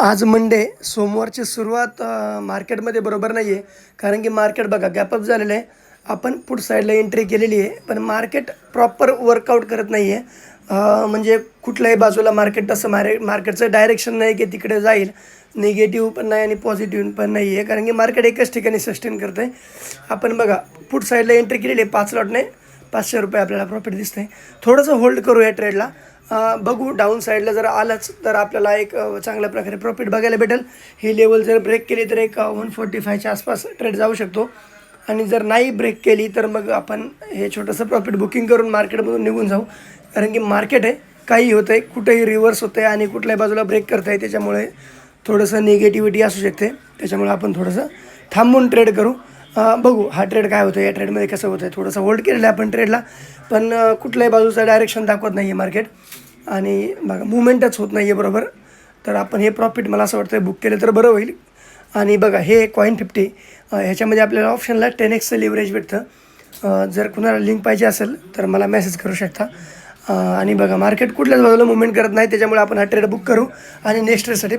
आज मंडे सोमवारची सुरुवात मार्केटमध्ये बरोबर नाही आहे. कारण की मार्केट बघा गॅपअप झालेलं आहे. आपण पुट साईडला एंट्री केलेली आहे, पण मार्केट प्रॉपर वर्कआउट करत नाही आहे. म्हणजे कुठल्याही बाजूला मार्केट तसं मार्केटचं डायरेक्शन नाही की तिकडे जाईल. निगेटिव्ह पण नाही आणि पॉझिटिव्ह पण नाही आहे, कारण की मार्केट एकच ठिकाणी सस्टेन करतं आहे. आपण बघा पुट साईडला एंट्री केलेली आहे 5 लॉटने ₹500 आपल्याला प्रॉफिट दिसतं आहे. थोडंसं होल्ड करू या ट्रेडला. बघू डाऊन साईडला जर आलंच तर आपल्याला एक चांगल्या प्रकारे प्रॉफिट बघायला भेटेल. ही लेवल जर ब्रेक केली तर एक 145च्या आसपास ट्रेड जाऊ शकतो. आणि जर नाही ब्रेक केली तर मग आपण हे छोटंसं प्रॉफिट बुकिंग करून मार्केटमधून निघून जाऊ. कारण की मार्केट आहे, काही होतं आहे, कुठेही रिव्हर्स होतं आहे आणि कुठल्याही बाजूला ब्रेक करत आहे. त्याच्यामुळे थोडंसं निगेटिव्हिटी असू शकते. त्याच्यामुळे आपण थोडंसं थांबून ट्रेड करू. बघू हा ट्रेड काय होतं, या ट्रेडमध्ये कसं होतं आहे. थोडंसं होल्ड केलेलं आहे आपण ट्रेडला, पण कुठल्याही बाजूचं डायरेक्शन दाखवत नाही आहे मार्केट. आणि बघा मुवमेंटच होत नाही आहे बरोबर. तर आपण हे प्रॉफिट मला असं वाटतं बुक केलं तर बरं होईल. आणि बघा हे कॉईन 50 ह्याच्यामध्ये आपल्याला ऑप्शनला 10x लिव्हरेज भेटतं. जर कुणाला लिंक पाहिजे असेल तर मला मेसेज करू शकता. आणि बघा मार्केट कुठल्याच बाजूला मुवमेंट करत नाही, त्याच्यामुळे आपण हा ट्रेड बुक करू आणि नेक्स्ट ट्रेडसाठी